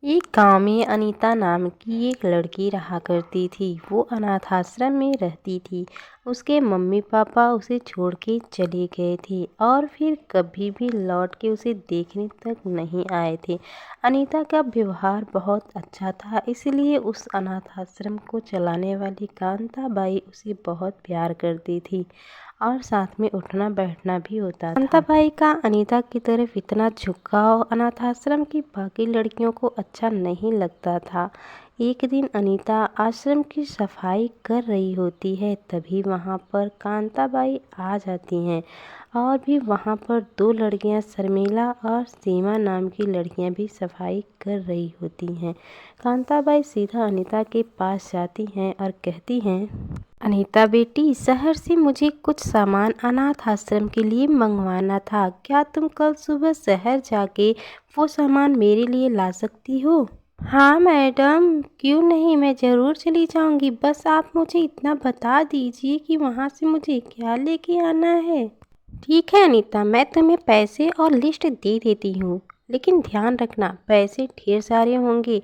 एक गांव में अनीता नाम की एक लड़की रहा करती थी। वो अनाथ आश्रम में रहती थी। उसके मम्मी पापा उसे छोड़ के चले गए थे और फिर कभी भी लौट के उसे देखने तक नहीं आए थे। अनीता का व्यवहार बहुत अच्छा था, इसलिए उस अनाथ आश्रम को चलाने वाली कांता बाई उसे बहुत प्यार करती थी और साथ में उठना बैठना भी होता था। कांता बाई का अनीता की तरफ इतना झुकाव अनाथ आश्रम की बाकी लड़कियों को अच्छा नहीं लगता था। एक दिन अनीता आश्रम की सफाई कर रही होती है, तभी वहाँ पर कांता बाई आ जाती हैं और भी वहाँ पर दो लड़कियाँ शर्मिला और सीमा नाम की लड़कियाँ भी सफाई कर रही होती हैं। कांता बाई सीधा अनीता के पास जाती हैं और कहती हैं, अनीता बेटी, शहर से मुझे कुछ सामान अनाथ आश्रम के लिए मंगवाना था। क्या तुम कल सुबह शहर जाके वो सामान मेरे लिए ला सकती हो? हाँ मैडम, क्यों नहीं, मैं ज़रूर चली जाऊंगी। बस आप मुझे इतना बता दीजिए कि वहाँ से मुझे क्या लेके आना है। ठीक है अनीता, मैं तुम्हें पैसे और लिस्ट दे देती हूँ, लेकिन ध्यान रखना पैसे ढेर सारे होंगे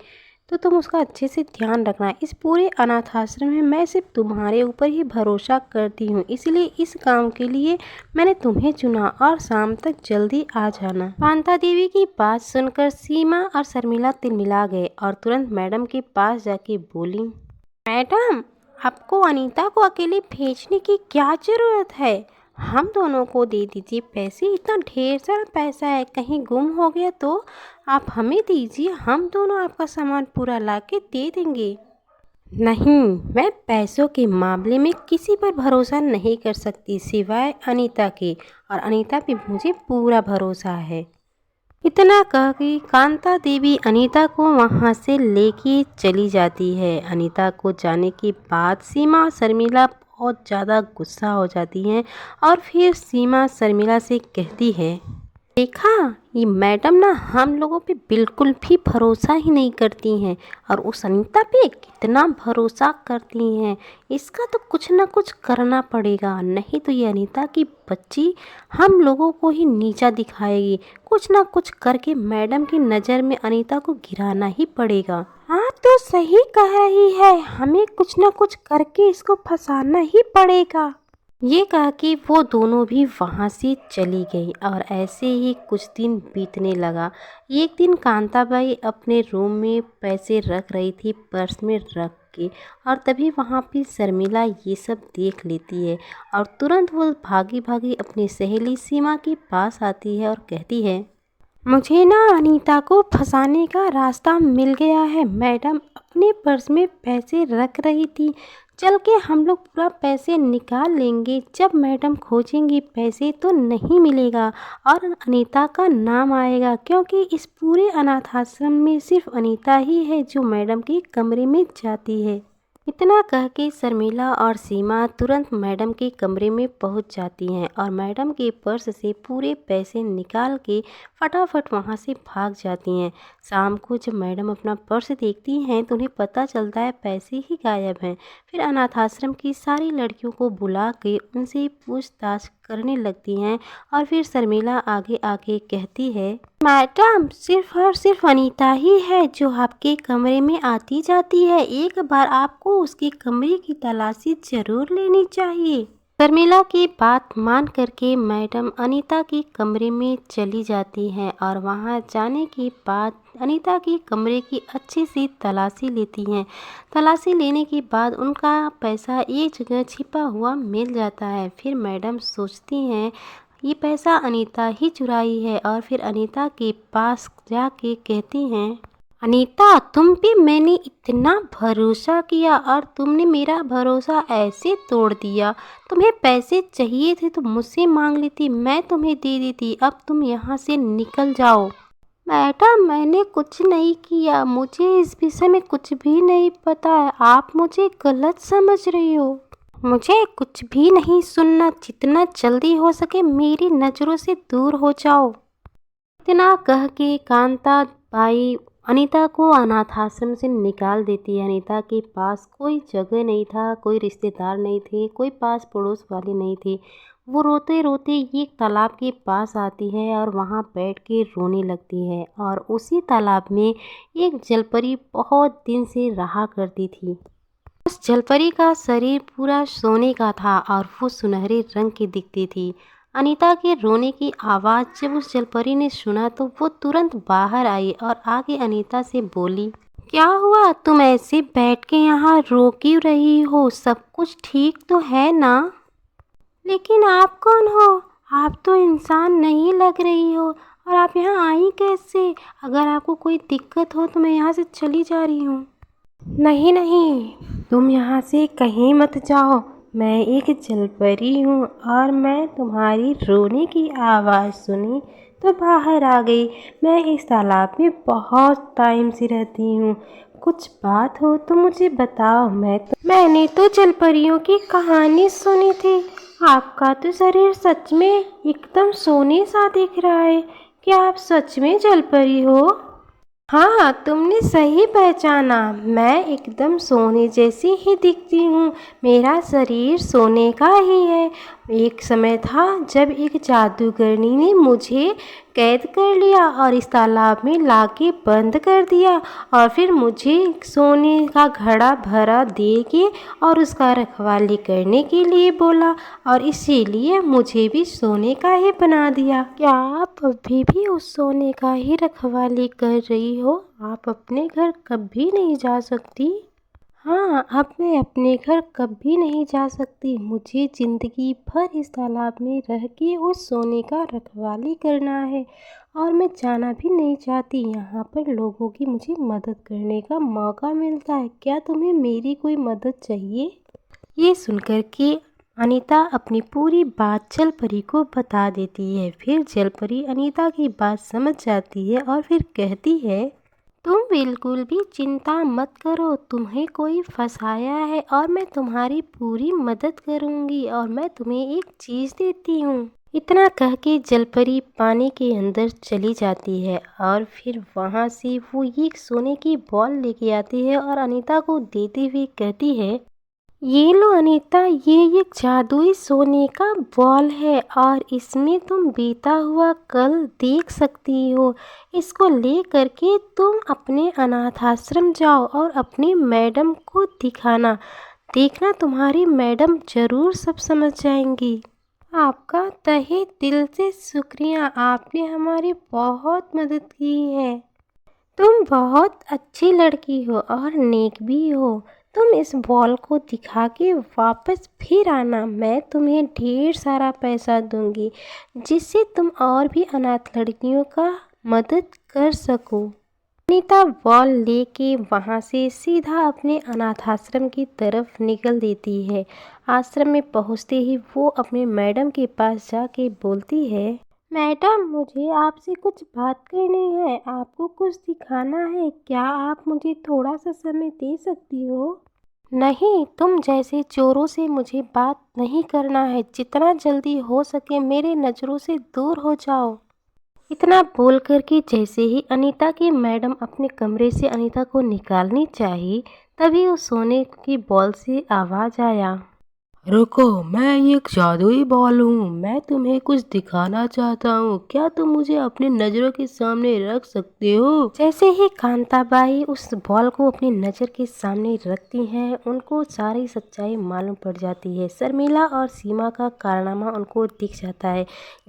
तो तुम उसका अच्छे से ध्यान रखना। इस पूरे अनाथ आश्रम में मैं सिर्फ तुम्हारे ऊपर ही भरोसा करती हूँ, इसलिए इस काम के लिए मैंने तुम्हें चुना और शाम तक जल्दी आ जाना। कांता देवी की बात सुनकर सीमा और शर्मिला तिलमिला गए और तुरंत मैडम के पास जाके बोली, मैडम, आपको अनीता को अकेले भेजने की क्या ज़रूरत है? हम दोनों को दे दीजिए पैसे। इतना ढेर सारा पैसा है, कहीं गुम हो गया तो आप हमें दीजिए, हम दोनों आपका सामान पूरा लाके दे देंगे। नहीं, मैं पैसों के मामले में किसी पर भरोसा नहीं कर सकती सिवाय अनीता के, और अनीता पे मुझे पूरा भरोसा है। इतना कह के कांता देवी अनीता को वहां से लेके चली जाती है। अनीता को जाने के बाद सीमा और शर्मिला बहुत ज़्यादा गुस्सा हो जाती हैं और फिर सीमा शर्मिला से कहती है, देखा, ये मैडम ना हम लोगों पे बिल्कुल भी भरोसा ही नहीं करती हैं और उस अनीता पे कितना भरोसा करती हैं। इसका तो कुछ ना कुछ करना पड़ेगा, नहीं तो ये अनीता की बच्ची हम लोगों को ही नीचा दिखाएगी। कुछ ना कुछ करके मैडम की नज़र में अनीता को गिराना ही पड़ेगा। हाँ तो सही कह रही है, हमें कुछ ना कुछ करके इसको फंसाना ही पड़ेगा। ये कहा कि वो दोनों भी वहाँ से चली गई और ऐसे ही कुछ दिन बीतने लगा। एक दिन कांताबाई अपने रूम में पैसे रख रही थी, पर्स में रख के, और तभी वहाँ पे शर्मिला ये सब देख लेती है और तुरंत वो भागी भागी अपनी सहेली सीमा के पास आती है और कहती है, मुझे ना अनीता को फंसाने का रास्ता मिल गया है। मैडम अपने पर्स में पैसे रख रही थी, चल के हम लोग पूरा पैसे निकाल लेंगे। जब मैडम खोजेंगी पैसे तो नहीं मिलेगा और अनीता का नाम आएगा, क्योंकि इस पूरे अनाथ आश्रम में सिर्फ अनीता ही है जो मैडम के कमरे में जाती है। इतना कह के शर्मिला और सीमा तुरंत मैडम के कमरे में पहुंच जाती हैं और मैडम के पर्स से पूरे पैसे निकाल के फटाफट वहां से भाग जाती हैं। शाम को जब मैडम अपना पर्स देखती हैं तो उन्हें पता चलता है पैसे ही गायब हैं। फिर अनाथ आश्रम की सारी लड़कियों को बुला के उनसे पूछताछ करने लगती हैं और फिर शर्मिला आगे आके कहती है, मैडम सिर्फ और सिर्फ अनीता ही है जो आपके कमरे में आती जाती है। एक बार आपको उसके कमरे की तलाशी जरूर लेनी चाहिए। शर्मिला की बात मान करके मैडम अनीता के कमरे में चली जाती हैं और वहां जाने के बाद अनीता के कमरे की अच्छी सी तलाशी लेती हैं। तलाशी लेने के बाद उनका पैसा एक जगह छिपा हुआ मिल जाता है। फिर मैडम सोचती हैं ये पैसा अनीता ही चुराई है और फिर अनीता के पास जाके कहती हैं, अनीता तुम पे मैंने इतना भरोसा किया और तुमने मेरा भरोसा ऐसे तोड़ दिया। तुम्हें पैसे चाहिए थे तो मुझसे मांग लेती, मैं तुम्हें दे देती। अब तुम यहाँ से निकल जाओ। मैडम मैंने कुछ नहीं किया, मुझे इस विषय में कुछ भी नहीं पता है, आप मुझे गलत समझ रही हो। मुझे कुछ भी नहीं सुनना, जितना जल्दी हो सके मेरी नज़रों से दूर हो जाओ। इतना कह के कांता बाई अनीता को अनाथ आश्रम से निकाल देती है। अनीता के पास कोई जगह नहीं था, कोई रिश्तेदार नहीं थे, कोई पास पड़ोस वाले नहीं थे। वो रोते रोते एक तालाब के पास आती है और वहाँ बैठ के रोने लगती है। और उसी तालाब में एक जलपरी बहुत दिन से रहा करती थी। उस जलपरी का शरीर पूरा सोने का था और वो सुनहरे रंग की दिखती थी। अनीता के रोने की आवाज़ जब उस जलपरी ने सुना तो वो तुरंत बाहर आई और आके अनीता से बोली, क्या हुआ, तुम ऐसे बैठ के यहाँ रो क्यों रही हो? सब कुछ ठीक तो है ना? लेकिन आप कौन हो? आप तो इंसान नहीं लग रही हो और आप यहाँ आई कैसे? अगर आपको कोई दिक्कत हो तो मैं यहाँ से चली जा रही हूँ। नहीं नहीं, तुम यहाँ से कहीं मत जाओ। मैं एक जलपरी हूँ और मैं तुम्हारी रोने की आवाज़ सुनी तो बाहर आ गई। मैं इस तालाब में बहुत टाइम से रहती हूँ। कुछ बात हो तो मुझे बताओ। मैंने तो जलपरियों की कहानी सुनी थी। आपका तो शरीर सच में एकदम सोने सा दिख रहा है। क्या आप सच में जलपरी हो? हाँ, तुमने सही पहचाना। मैं एकदम सोने जैसी ही दिखती हूँ। मेरा शरीर सोने का ही है। एक समय था जब एक जादूगरनी ने मुझे कैद कर लिया और इस तालाब में लाके बंद कर दिया और फिर मुझे सोने का घड़ा भरा दे के और उसका रखवाली करने के लिए बोला और इसीलिए मुझे भी सोने का ही बना दिया। क्या आप अभी भी उस सोने का ही रखवाली कर रही हो? आप अपने घर कभी नहीं जा सकती? हाँ, अब मैं अपने घर कभी नहीं जा सकती। मुझे ज़िंदगी भर इस तालाब में रह के उस सोने का रखवाली करना है और मैं जाना भी नहीं चाहती। यहाँ पर लोगों की मुझे मदद करने का मौका मिलता है। क्या तुम्हें मेरी कोई मदद चाहिए? ये सुनकर के अनीता अपनी पूरी बात जलपरी को बता देती है। फिर जलपरी अनीता की बात समझ जाती है और फिर कहती है, तुम बिल्कुल भी चिंता मत करो। तुम्हें कोई फंसाया है और मैं तुम्हारी पूरी मदद करूंगी और मैं तुम्हें एक चीज़ देती हूँ। इतना कह के जलपरी पानी के अंदर चली जाती है और फिर वहाँ से वो एक सोने की बॉल लेके आती है और अनीता को देते हुए कहती है, ये लो अनीता, ये एक जादुई सोने का बॉल है और इसमें तुम बीता हुआ कल देख सकती हो। इसको ले करके तुम अपने अनाथ आश्रम जाओ और अपनी मैडम को दिखाना। देखना, तुम्हारी मैडम ज़रूर सब समझ जाएंगी। आपका तहे दिल से शुक्रिया, आपने हमारी बहुत मदद की है। तुम बहुत अच्छी लड़की हो और नेक भी हो। तुम इस बॉल को दिखा के वापस फिर आना। मैं तुम्हें ढेर सारा पैसा दूंगी जिससे तुम और भी अनाथ लड़कियों का मदद कर सको। अनीता बॉल लेके वहाँ से सीधा अपने अनाथ आश्रम की तरफ निकल देती है। आश्रम में पहुँचते ही वो अपने मैडम के पास जाके बोलती है, मैडम, मुझे आपसे कुछ बात करनी है। आपको कुछ दिखाना है। क्या आप मुझे थोड़ा सा समय दे सकती हो? नहीं, तुम जैसे चोरों से मुझे बात नहीं करना है। जितना जल्दी हो सके मेरे नज़रों से दूर हो जाओ। इतना बोल कर के जैसे ही अनीता की मैडम अपने कमरे से अनीता को निकालनी चाहिए, तभी उस सोने की बॉल से आवाज़ आया, रुको, मैं एक जादुई बॉल हूँ। मैं तुम्हें कुछ दिखाना चाहता हूँ। क्या तुम मुझे अपनी नज़रों के सामने रख सकते हो? जैसे ही कांताबाई उस बॉल को अपनी नज़र के सामने रखती हैं, उनको सारी सच्चाई मालूम पड़ जाती है। शर्मिला और सीमा का कारनामा उनको दिख जाता है।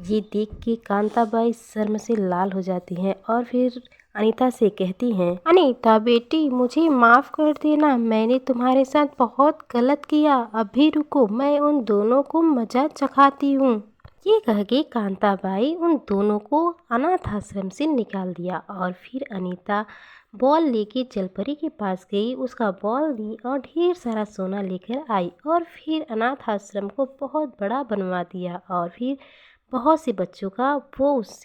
ये देख के कांताबाई शर्म से लाल हो जाती हैं और फिर अनीता से कहती हैं, अनीता बेटी, मुझे माफ़ कर देना। मैंने तुम्हारे साथ बहुत गलत किया। अभी रुको, मैं उन दोनों को मज़ा चखाती हूँ। ये कह के कांताबाई उन दोनों को अनाथ आश्रम से निकाल दिया और फिर अनीता बॉल लेके जलपरी के पास गई, उसका बॉल दी और ढेर सारा सोना लेकर आई और फिर अनाथ आश्रम को बहुत बड़ा बनवा दिया और फिर बहुत से बच्चों का वो